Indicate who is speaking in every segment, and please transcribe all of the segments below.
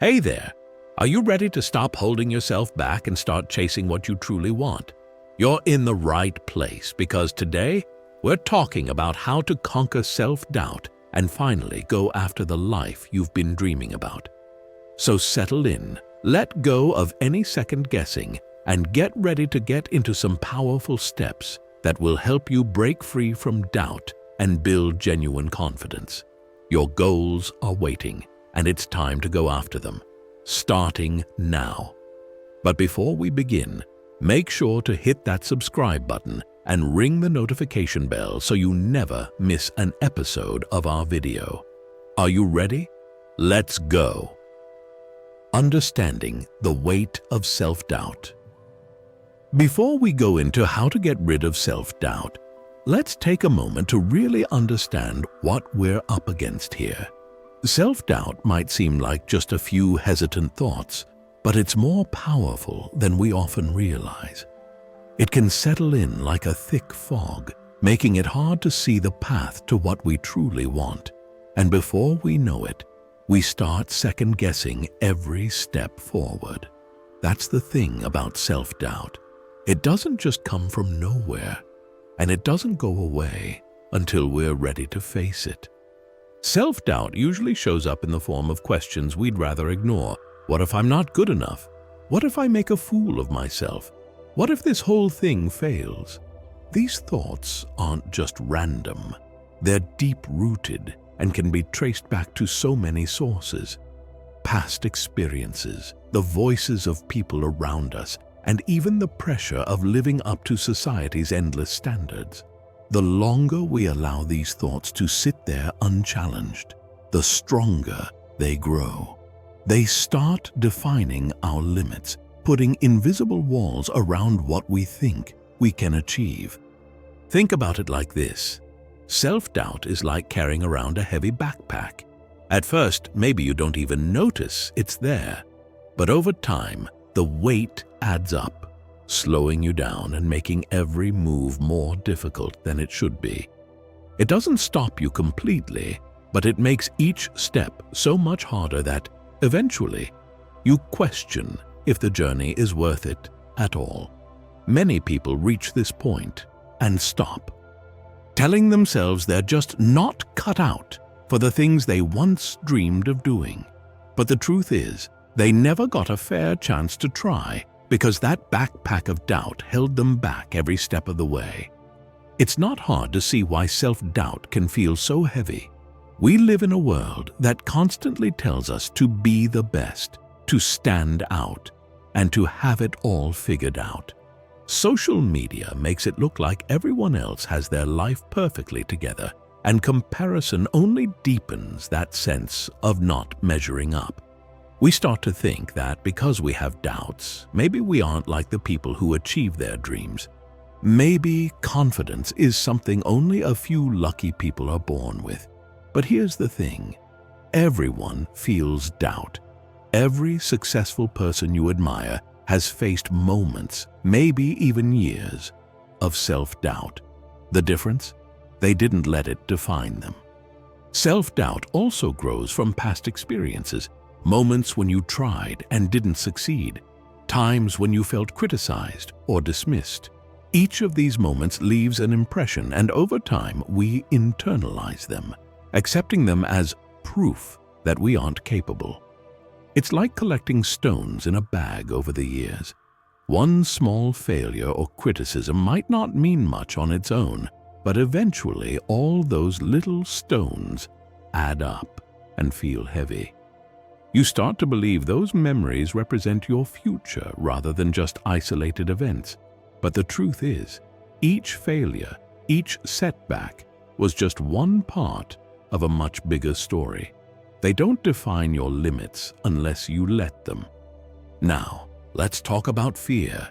Speaker 1: Hey there! Are you ready to stop holding yourself back and start chasing what you truly want? You're in the right place because today we're talking about how to conquer self-doubt and finally go after the life you've been dreaming about. So settle in, let go of any second guessing, and get ready to get into some powerful steps that will help you break free from doubt and build genuine confidence. Your goals are waiting, and it's time to go after them, starting now. But before we begin, make sure to hit that subscribe button and ring the notification bell so you never miss an episode of our video. Are you ready? Let's go! Understanding the weight of self-doubt. Before we go into how to get rid of self-doubt, let's take a moment to really understand what we're up against here. Self-doubt might seem like just a few hesitant thoughts, but it's more powerful than we often realize. It can settle in like a thick fog, making it hard to see the path to what we truly want. And before we know it, we start second-guessing every step forward. That's the thing about self-doubt. It doesn't just come from nowhere, and it doesn't go away until we're ready to face it. Self-doubt usually shows up in the form of questions we'd rather ignore. What if I'm not good enough? What if I make a fool of myself? What if this whole thing fails? These thoughts aren't just random. They're deep-rooted and can be traced back to so many sources. Past experiences, the voices of people around us, and even the pressure of living up to society's endless standards. The longer we allow these thoughts to sit there unchallenged, the stronger they grow. They start defining our limits, putting invisible walls around what we think we can achieve. Think about it like this. Self-doubt is like carrying around a heavy backpack. At first, maybe you don't even notice it's there, but over time, the weight adds up, slowing you down and making every move more difficult than it should be. It doesn't stop you completely, but it makes each step so much harder that, eventually, you question if the journey is worth it at all. Many people reach this point and stop, telling themselves they're just not cut out for the things they once dreamed of doing. But the truth is, they never got a fair chance to try because that backpack of doubt held them back every step of the way. It's not hard to see why self-doubt can feel so heavy. We live in a world that constantly tells us to be the best, to stand out, and to have it all figured out. Social media makes it look like everyone else has their life perfectly together, and comparison only deepens that sense of not measuring up. We start to think that because we have doubts, maybe we aren't like the people who achieve their dreams. Maybe confidence is something only a few lucky people are born with. But here's the thing. Everyone feels doubt. Every successful person you admire has faced moments, maybe even years, of self-doubt. The difference? They didn't let it define them. Self-doubt also grows from past experiences. Moments when you tried and didn't succeed, times when you felt criticized or dismissed. Each of these moments leaves an impression, and over time we internalize them, accepting them as proof that we aren't capable. It's like collecting stones in a bag over the years. One small failure or criticism might not mean much on its own, but eventually all those little stones add up and feel heavy. You start to believe those memories represent your future rather than just isolated events. But the truth is, each failure, each setback was just one part of a much bigger story. They don't define your limits unless you let them. Now, let's talk about fear.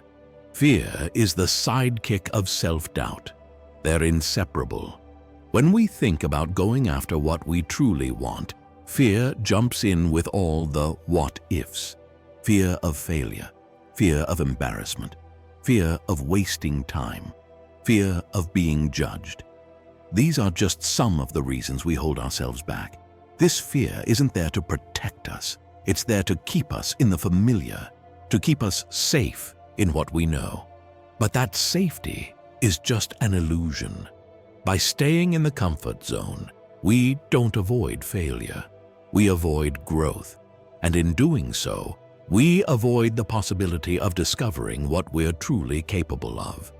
Speaker 1: Fear is the sidekick of self-doubt. They're inseparable. When we think about going after what we truly want, fear jumps in with all the what-ifs. Fear of failure, fear of embarrassment, fear of wasting time, fear of being judged. These are just some of the reasons we hold ourselves back. This fear isn't there to protect us. It's there to keep us in the familiar, to keep us safe in what we know. But that safety is just an illusion. By staying in the comfort zone, we don't avoid failure. We avoid growth. And in doing so, we avoid the possibility of discovering what we're truly capable of.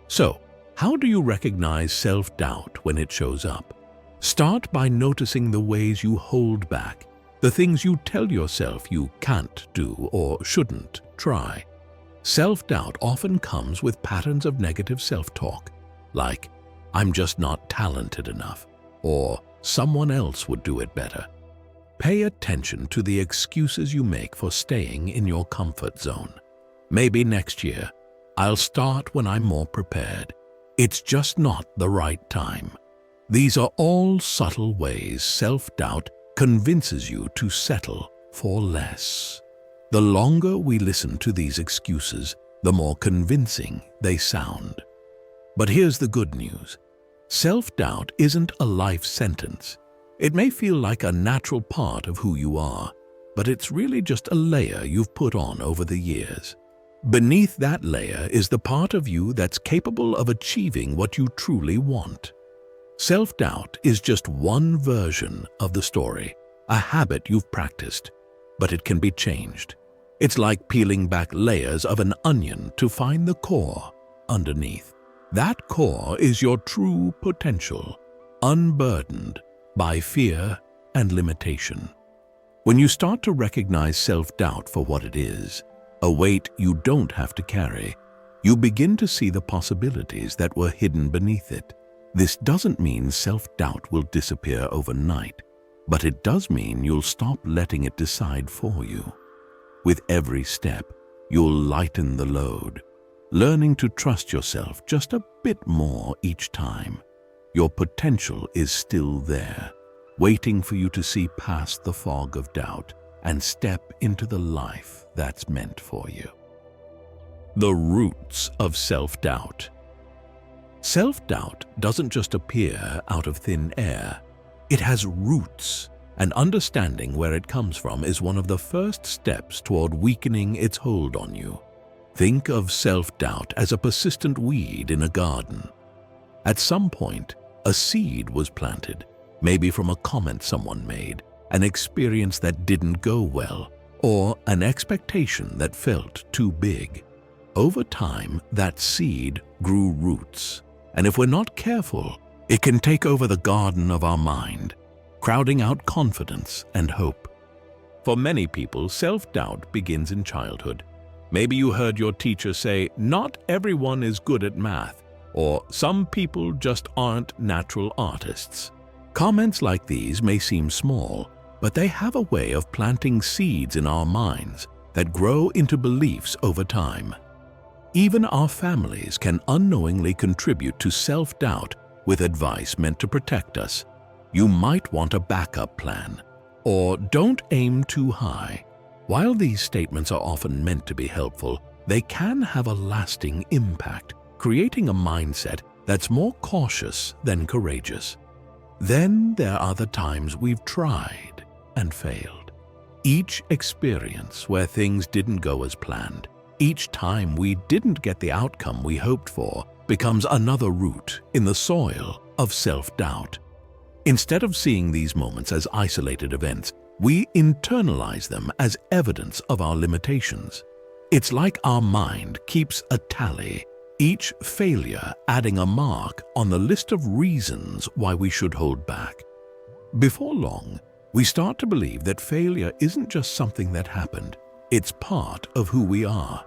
Speaker 1: So, how do you recognize self-doubt when it shows up? Start by noticing the ways you hold back, the things you tell yourself you can't do or shouldn't try. Self-doubt often comes with patterns of negative self-talk, like, "I'm just not talented enough," or "someone else would do it better." Pay attention to the excuses you make for staying in your comfort zone. Maybe next year, "I'll start when I'm more prepared. It's just not the right time." These are all subtle ways self-doubt convinces you to settle for less. The longer we listen to these excuses, the more convincing they sound. But here's the good news. Self-doubt isn't a life sentence. It may feel like a natural part of who you are, but it's really just a layer you've put on over the years. Beneath that layer is the part of you that's capable of achieving what you truly want. Self-doubt is just one version of the story, a habit you've practiced, but it can be changed. It's like peeling back layers of an onion to find the core underneath. That core is your true potential, unburdened by fear and limitation. When you start to recognize self-doubt for what it is, a weight you don't have to carry, you begin to see the possibilities that were hidden beneath it. This doesn't mean self-doubt will disappear overnight, but it does mean you'll stop letting it decide for you. With every step, you'll lighten the load, learning to trust yourself just a bit more each time. Your potential is still there, waiting for you to see past the fog of doubt and step into the life that's meant for you. The roots of self-doubt. Self-doubt doesn't just appear out of thin air. It has roots, and understanding where it comes from is one of the first steps toward weakening its hold on you. Think of self-doubt as a persistent weed in a garden. At some point, a seed was planted, maybe from a comment someone made, an experience that didn't go well, or an expectation that felt too big. Over time, that seed grew roots, and if we're not careful, it can take over the garden of our mind, crowding out confidence and hope. For many people, self-doubt begins in childhood. Maybe you heard your teacher say, "Not everyone is good at math," or "Some people just aren't natural artists." Comments like these may seem small, but they have a way of planting seeds in our minds that grow into beliefs over time. Even our families can unknowingly contribute to self-doubt with advice meant to protect us. "You might want a backup plan," or "Don't aim too high." While these statements are often meant to be helpful, they can have a lasting impact, creating a mindset that's more cautious than courageous. Then there are the times we've tried and failed. Each experience where things didn't go as planned, each time we didn't get the outcome we hoped for, becomes another root in the soil of self-doubt. Instead of seeing these moments as isolated events, we internalize them as evidence of our limitations. It's like our mind keeps a tally, each failure adding a mark on the list of reasons why we should hold back. Before long, we start to believe that failure isn't just something that happened, it's part of who we are.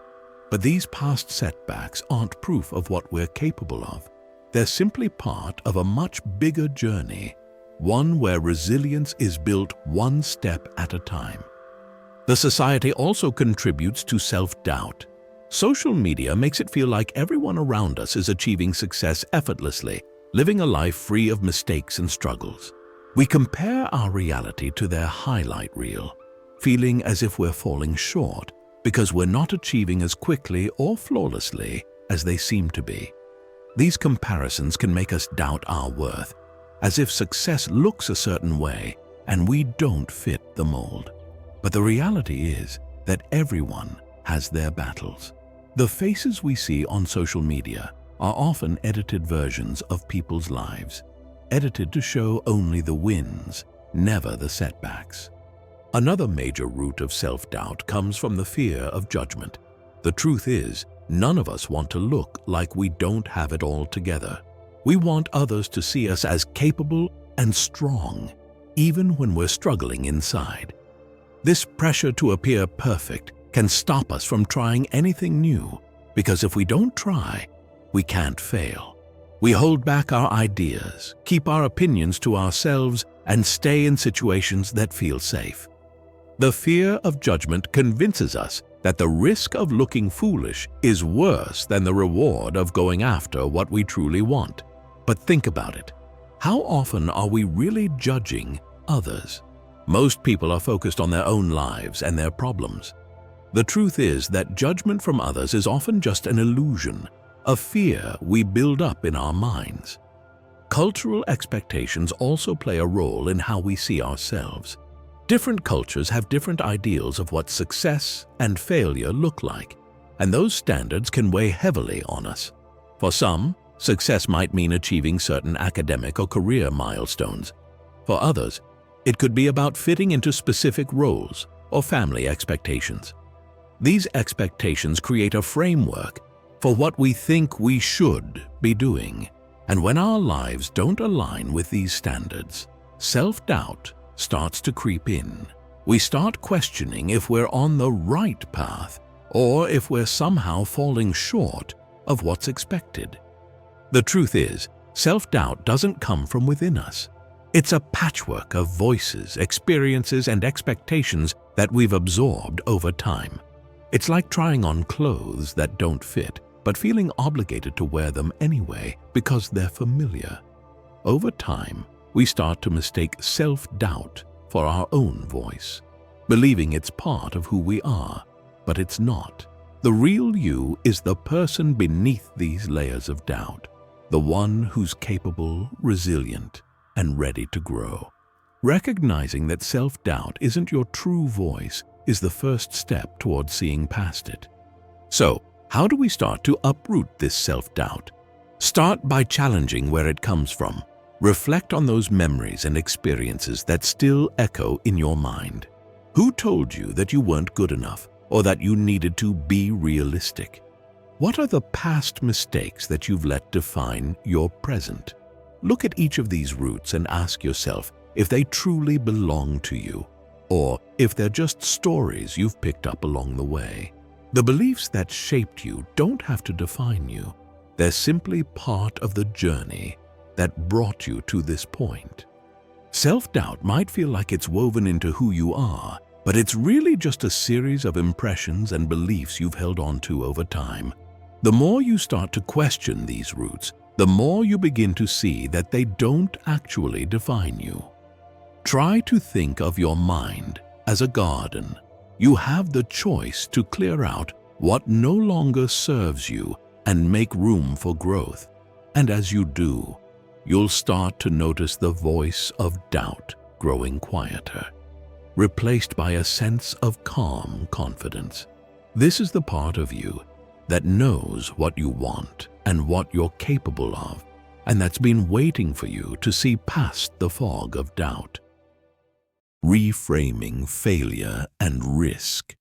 Speaker 1: But these past setbacks aren't proof of what we're capable of. They're simply part of a much bigger journey, one where resilience is built one step at a time. The society also contributes to self-doubt. Social media makes it feel like everyone around us is achieving success effortlessly, living a life free of mistakes and struggles. We compare our reality to their highlight reel, feeling as if we're falling short because we're not achieving as quickly or flawlessly as they seem to be. These comparisons can make us doubt our worth, as if success looks a certain way and we don't fit the mold. But the reality is that everyone has their battles. The faces we see on social media are often edited versions of people's lives, edited to show only the wins, never the setbacks. Another major root of self-doubt comes from the fear of judgment. The truth is, none of us want to look like we don't have it all together. We want others to see us as capable and strong, even when we're struggling inside. This pressure to appear perfect can stop us from trying anything new, because if we don't try, we can't fail. We hold back our ideas, keep our opinions to ourselves, and stay in situations that feel safe. The fear of judgment convinces us that the risk of looking foolish is worse than the reward of going after what we truly want. But think about it. How often are we really judging others? Most people are focused on their own lives and their problems. The truth is that judgment from others is often just an illusion, a fear we build up in our minds. Cultural expectations also play a role in how we see ourselves. Different cultures have different ideals of what success and failure look like, and those standards can weigh heavily on us. For some, success might mean achieving certain academic or career milestones. For others, it could be about fitting into specific roles or family expectations. These expectations create a framework for what we think we should be doing. And when our lives don't align with these standards, self-doubt starts to creep in. We start questioning if we're on the right path or if we're somehow falling short of what's expected. The truth is, self-doubt doesn't come from within us. It's a patchwork of voices, experiences, and expectations that we've absorbed over time. It's like trying on clothes that don't fit, but feeling obligated to wear them anyway because they're familiar. Over time, we start to mistake self-doubt for our own voice, believing it's part of who we are, but it's not. The real you is the person beneath these layers of doubt, the one who's capable, resilient, and ready to grow. Recognizing that self-doubt isn't your true voice is the first step towards seeing past it. So, how do we start to uproot this self-doubt? Start by challenging where it comes from. Reflect on those memories and experiences that still echo in your mind. Who told you that you weren't good enough or that you needed to be realistic? What are the past mistakes that you've let define your present? Look at each of these roots and ask yourself if they truly belong to you, or if they're just stories you've picked up along the way. The beliefs that shaped you don't have to define you. They're simply part of the journey that brought you to this point. Self-doubt might feel like it's woven into who you are, but it's really just a series of impressions and beliefs you've held on to over time. The more you start to question these roots, the more you begin to see that they don't actually define you. Try to think of your mind as a garden. You have the choice to clear out what no longer serves you and make room for growth. And as you do, you'll start to notice the voice of doubt growing quieter, replaced by a sense of calm confidence. This is the part of you that knows what you want and what you're capable of, and that's been waiting for you to see past the fog of doubt. Reframing failure and risk.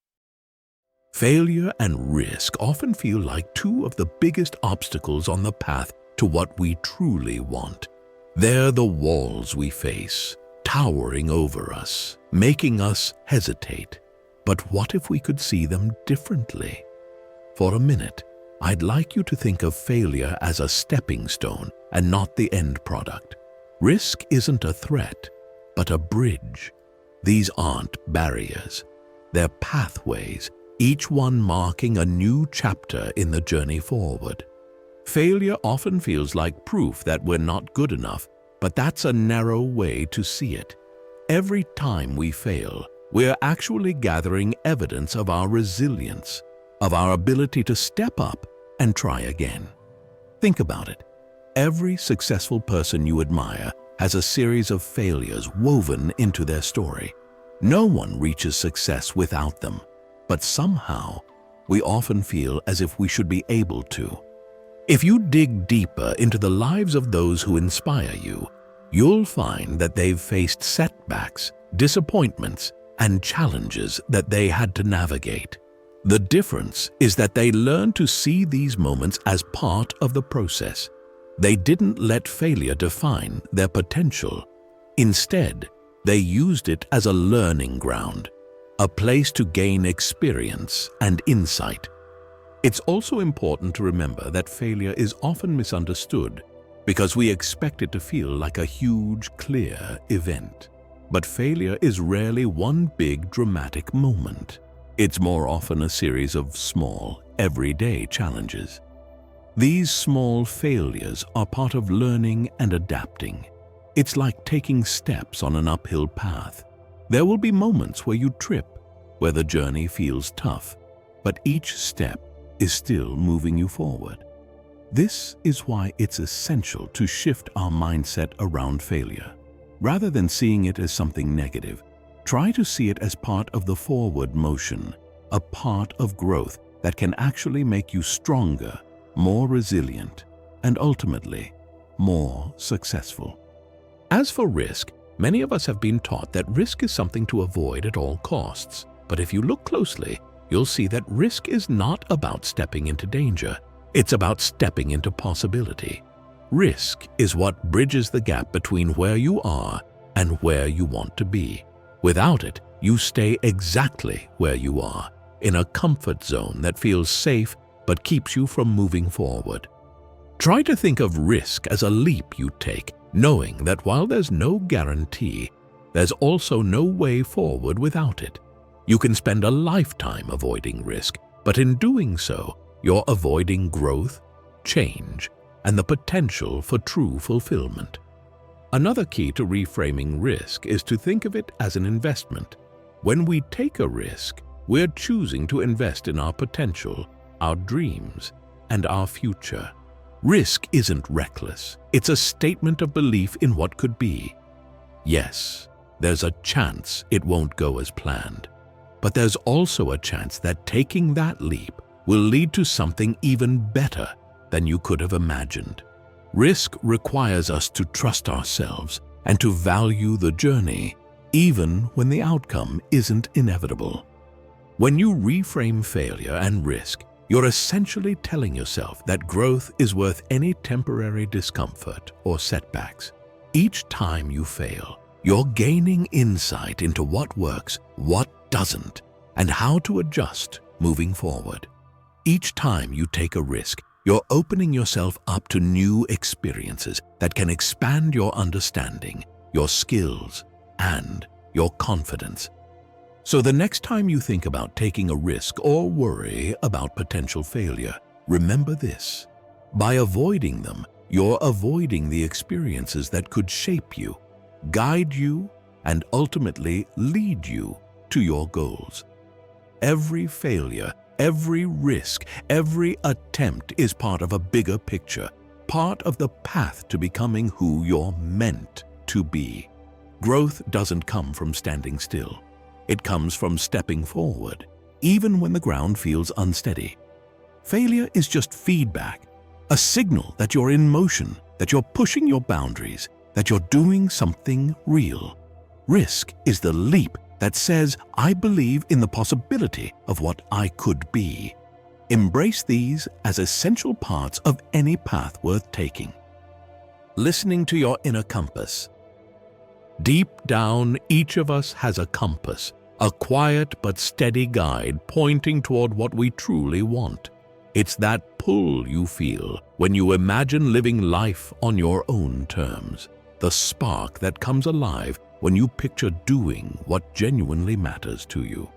Speaker 1: Failure and risk often feel like two of the biggest obstacles on the path to what we truly want. They're the walls we face, towering over us, making us hesitate. But what if we could see them differently? For a minute, I'd like you to think of failure as a stepping stone and not the end product. Risk isn't a threat, but a bridge. These aren't barriers. They're pathways, each one marking a new chapter in the journey forward. Failure often feels like proof that we're not good enough, but that's a narrow way to see it. Every time we fail, we're actually gathering evidence of our resilience, of our ability to step up and try again. Think about it. Every successful person you admire has a series of failures woven into their story. No one reaches success without them, but somehow we often feel as if we should be able to. If you dig deeper into the lives of those who inspire you, you'll find that they've faced setbacks, disappointments, and challenges that they had to navigate. The difference is that they learned to see these moments as part of the process. They didn't let failure define their potential. Instead, they used it as a learning ground, a place to gain experience and insight. It's also important to remember that failure is often misunderstood because we expect it to feel like a huge, clear event. But failure is rarely one big, dramatic moment. It's more often a series of small, everyday challenges. These small failures are part of learning and adapting. It's like taking steps on an uphill path. There will be moments where you trip, where the journey feels tough, but each step is still moving you forward. This is why it's essential to shift our mindset around failure. Rather than seeing it as something negative, try to see it as part of the forward motion, a part of growth that can actually make you stronger, more resilient, and ultimately, more successful. As for risk, many of us have been taught that risk is something to avoid at all costs. But if you look closely, you'll see that risk is not about stepping into danger. It's about stepping into possibility. Risk is what bridges the gap between where you are and where you want to be. Without it, you stay exactly where you are, in a comfort zone that feels safe but keeps you from moving forward. Try to think of risk as a leap you take, knowing that while there's no guarantee, there's also no way forward without it. You can spend a lifetime avoiding risk, but in doing so, you're avoiding growth, change, and the potential for true fulfillment. Another key to reframing risk is to think of it as an investment. When we take a risk, we're choosing to invest in our potential, our dreams, and our future. Risk isn't reckless. It's a statement of belief in what could be. Yes, there's a chance it won't go as planned, but there's also a chance that taking that leap will lead to something even better than you could have imagined. Risk requires us to trust ourselves and to value the journey, even when the outcome isn't inevitable. When you reframe failure and risk, you're essentially telling yourself that growth is worth any temporary discomfort or setbacks. Each time you fail, you're gaining insight into what works, what doesn't, and how to adjust moving forward. Each time you take a risk, you're opening yourself up to new experiences that can expand your understanding, your skills, and your confidence. So the next time you think about taking a risk or worry about potential failure, remember this. By avoiding them, you're avoiding the experiences that could shape you, guide you, and ultimately lead you to your goals. Every failure, every risk, every attempt is part of a bigger picture, part of the path to becoming who you're meant to be. Growth doesn't come from standing still. It comes from stepping forward, even when the ground feels unsteady. Failure is just feedback, a signal that you're in motion, that you're pushing your boundaries, that you're doing something real. Risk is the leap that says, I believe in the possibility of what I could be. Embrace these as essential parts of any path worth taking. Listening to your inner compass. Deep down, each of us has a compass, a quiet but steady guide pointing toward what we truly want. It's that pull you feel when you imagine living life on your own terms, the spark that comes alive when you picture doing what genuinely matters to you.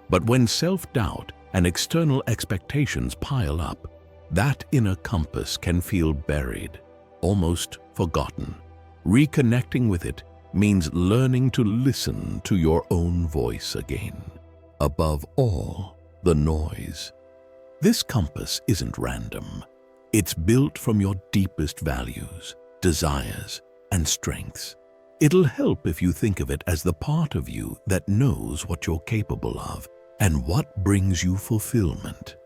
Speaker 1: But when self-doubt and external expectations pile up, that inner compass can feel buried, almost forgotten. Reconnecting with it means learning to listen to your own voice again, above all the noise. This compass isn't random. It's built from your deepest values, desires, and strengths. It'll help if you think of it as the part of you that knows what you're capable of and what brings you fulfillment.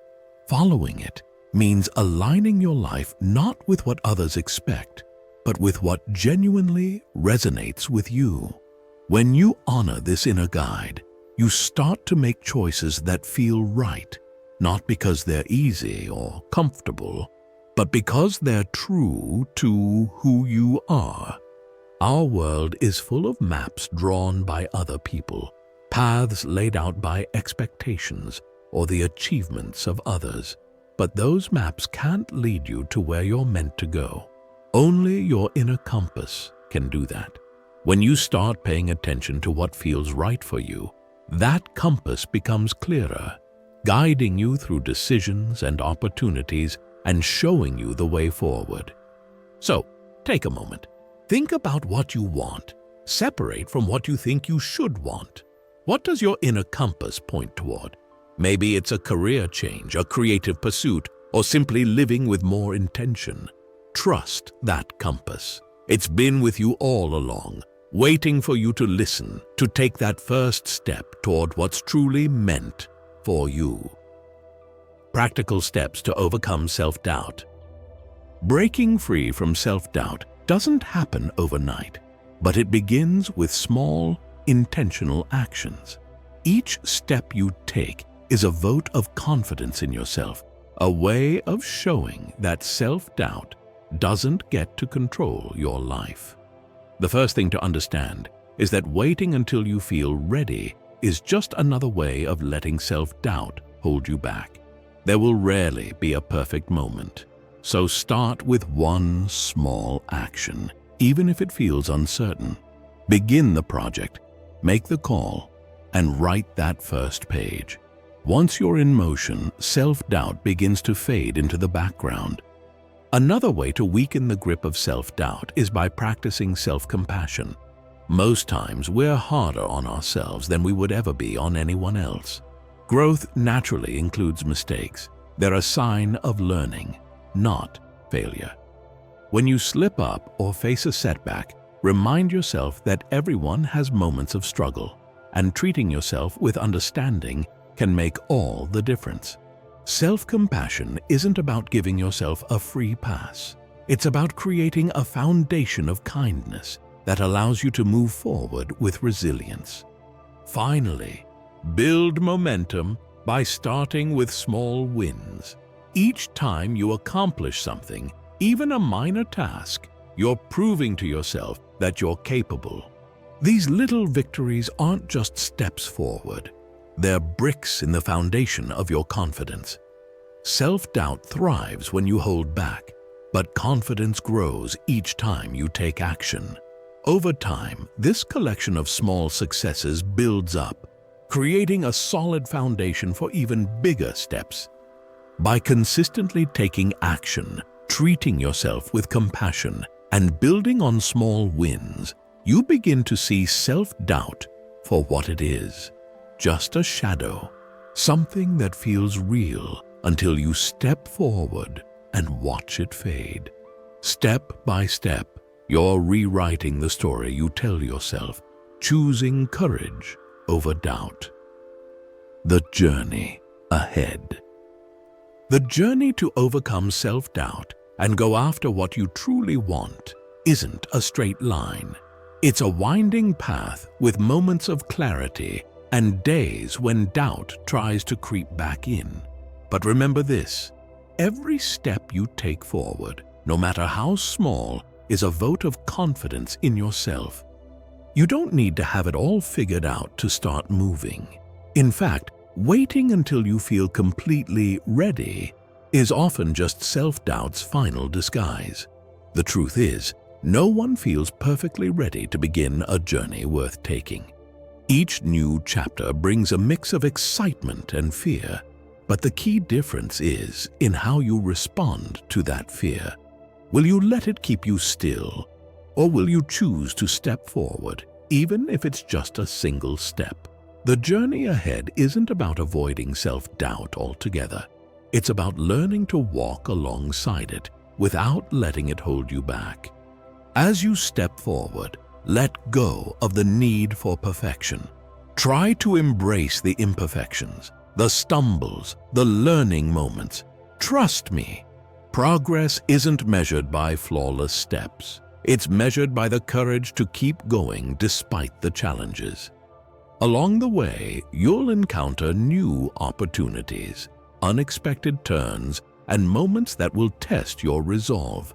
Speaker 1: Following it means aligning your life not with what others expect, but with what genuinely resonates with you. When you honor this inner guide, you start to make choices that feel right, not because they're easy or comfortable, but because they're true to who you are. Our world is full of maps drawn by other people, paths laid out by expectations or the achievements of others. But those maps can't lead you to where you're meant to go. Only your inner compass can do that. When you start paying attention to what feels right for you, that compass becomes clearer, guiding you through decisions and opportunities and showing you the way forward. So, take a moment. Think about what you want. Separate from what you think you should want. What does your inner compass point toward? Maybe it's a career change, a creative pursuit, or simply living with more intention. Trust that compass. It's been with you all along, waiting for you to listen, to take that first step toward what's truly meant for you. Practical steps to overcome self-doubt. Breaking free from self-doubt doesn't happen overnight, but it begins with small, intentional actions. Each step you take is a vote of confidence in yourself, a way of showing that self-doubt doesn't get to control your life. The first thing to understand is that waiting until you feel ready is just another way of letting self-doubt hold you back. There will rarely be a perfect moment, so start with one small action, even if it feels uncertain. Begin the project, make the call, and write that first page. Once you're in motion, self-doubt begins to fade into the background. Another way to weaken the grip of self-doubt is by practicing self-compassion. Most times, we're harder on ourselves than we would ever be on anyone else. Growth naturally includes mistakes. They're a sign of learning, not failure. When you slip up or face a setback, remind yourself that everyone has moments of struggle, and treating yourself with understanding can make all the difference. Self-compassion isn't about giving yourself a free pass. It's about creating a foundation of kindness that allows you to move forward with resilience. Finally, build momentum by starting with small wins. Each time you accomplish something, even a minor task, you're proving to yourself that you're capable. These little victories aren't just steps forward. They're bricks in the foundation of your confidence. Self-doubt thrives when you hold back, but confidence grows each time you take action. Over time, this collection of small successes builds up, creating a solid foundation for even bigger steps. By consistently taking action, treating yourself with compassion, and building on small wins, you begin to see self-doubt for what it is. Just a shadow, something that feels real until you step forward and watch it fade. Step by step, you're rewriting the story you tell yourself, choosing courage over doubt. The journey ahead. The journey to overcome self-doubt and go after what you truly want isn't a straight line. It's a winding path with moments of clarity and days when doubt tries to creep back in. But remember this, every step you take forward, no matter how small, is a vote of confidence in yourself. You don't need to have it all figured out to start moving. In fact, waiting until you feel completely ready is often just self-doubt's final disguise. The truth is, no one feels perfectly ready to begin a journey worth taking. Each new chapter brings a mix of excitement and fear, but the key difference is in how you respond to that fear. Will you let it keep you still, or will you choose to step forward, even if it's just a single step? The journey ahead isn't about avoiding self-doubt altogether. It's about learning to walk alongside it without letting it hold you back. As you step forward, Let go of the need for perfection. Try to embrace the imperfections, the stumbles, the learning moments. Trust me, progress isn't measured by flawless steps. It's measured by the courage to keep going despite the challenges. Along the way, you'll encounter new opportunities, unexpected turns, and moments that will test your resolve.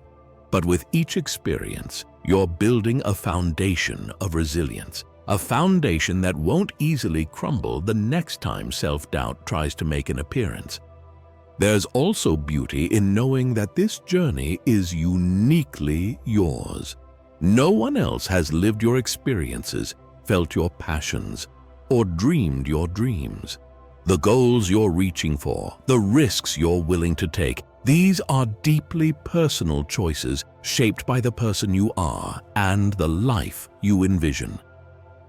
Speaker 1: But with each experience, you're building a foundation of resilience, a foundation that won't easily crumble the next time self-doubt tries to make an appearance. There's also beauty in knowing that this journey is uniquely yours. No one else has lived your experiences, felt your passions, or dreamed your dreams. The goals you're reaching for, the risks you're willing to take, these are deeply personal choices shaped by the person you are and the life you envision.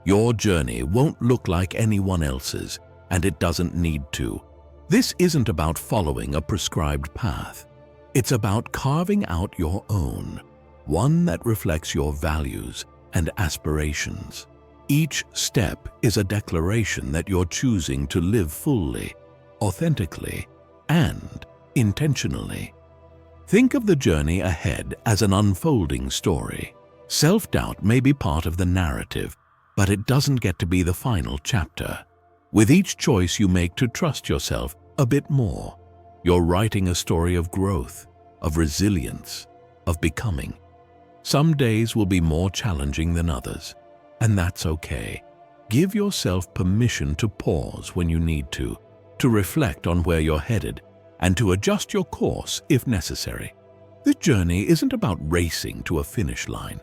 Speaker 1: Your journey won't look like anyone else's, and it doesn't need to. This isn't about following a prescribed path. It's about carving out your own, one that reflects your values and aspirations. Each step is a declaration that you're choosing to live fully, authentically, and intentionally. Think of the journey ahead as an unfolding story. Self-doubt may be part of the narrative, but it doesn't get to be the final chapter. With each choice you make to trust yourself a bit more, you're writing a story of growth, of resilience, of becoming. Some days will be more challenging than others, and that's okay. Give yourself permission to pause when you need to reflect on where you're headed, and to adjust your course if necessary. This journey isn't about racing to a finish line.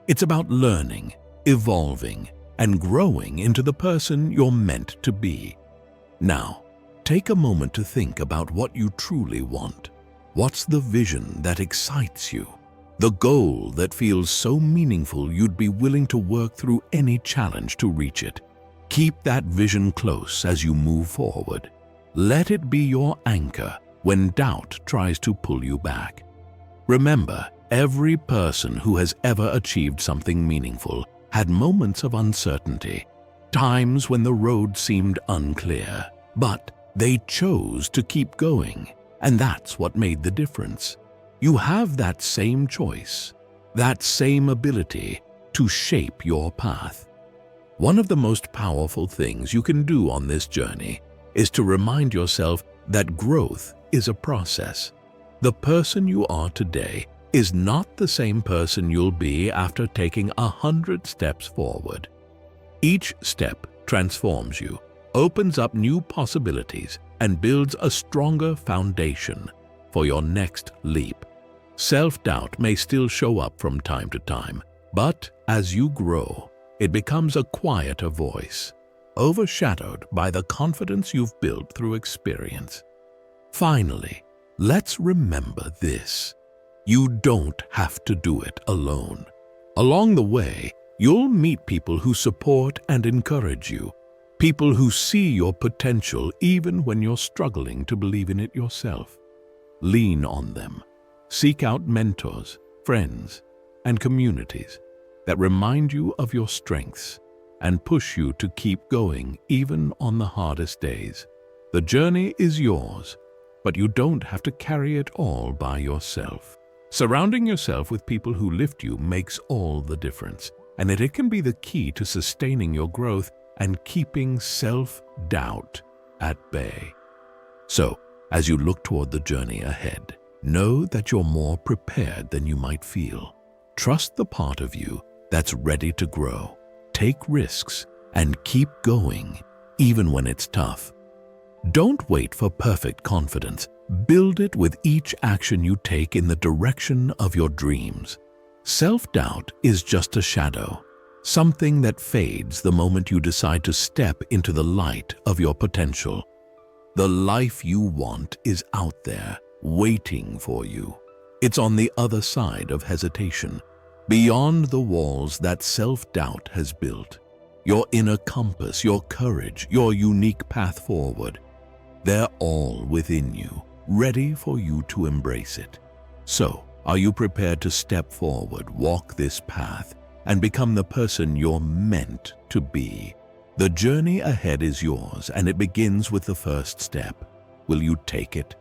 Speaker 1: It's about learning, evolving, and growing into the person you're meant to be. Now, take a moment to think about what you truly want. What's the vision that excites you? The goal that feels so meaningful you'd be willing to work through any challenge to reach it. Keep that vision close as you move forward. Let it be your anchor when doubt tries to pull you back. Remember, every person who has ever achieved something meaningful had moments of uncertainty, times when the road seemed unclear, but they chose to keep going, and that's what made the difference. You have that same choice, that same ability to shape your path. One of the most powerful things you can do on this journey is to remind yourself that growth is a process. The person you are today is not the same person you'll be after taking 100 steps forward. Each step transforms you, opens up new possibilities, and builds a stronger foundation for your next leap. Self-doubt may still show up from time to time, but as you grow, it becomes a quieter voice, overshadowed by the confidence you've built through experience. Finally, let's remember this. You don't have to do it alone. Along the way, you'll meet people who support and encourage you, people who see your potential even when you're struggling to believe in it yourself. Lean on them. Seek out mentors, friends, and communities that remind you of your strengths and push you to keep going even on the hardest days. The journey is yours, but you don't have to carry it all by yourself. Surrounding yourself with people who lift you makes all the difference, and it can be the key to sustaining your growth and keeping self-doubt at bay. So, as you look toward the journey ahead, know that you're more prepared than you might feel. Trust the part of you that's ready to grow. Take risks and keep going, even when it's tough. Don't wait for perfect confidence. Build it with each action you take in the direction of your dreams. Self-doubt is just a shadow, something that fades the moment you decide to step into the light of your potential. The life you want is out there, waiting for you. It's on the other side of hesitation, beyond the walls that self-doubt has built. Your inner compass, your courage, your unique path forward, they're all within you, ready for you to embrace it. So, are you prepared to step forward, walk this path, and become the person you're meant to be. The journey ahead is yours, and it begins with the first step. Will you take it?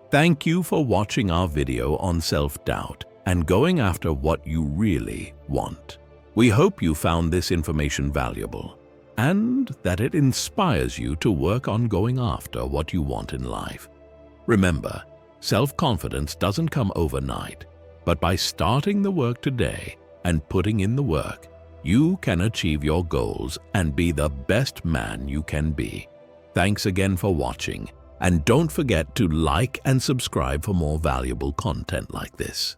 Speaker 1: Thank you for watching our video on self-doubt and going after what you really want. We hope you found this information valuable and that it inspires you to work on going after what you want in life. Remember, self-confidence doesn't come overnight, but by starting the work today and putting in the work, you can achieve your goals and be the best man you can be. Thanks again for watching, and don't forget to like and subscribe for more valuable content like this.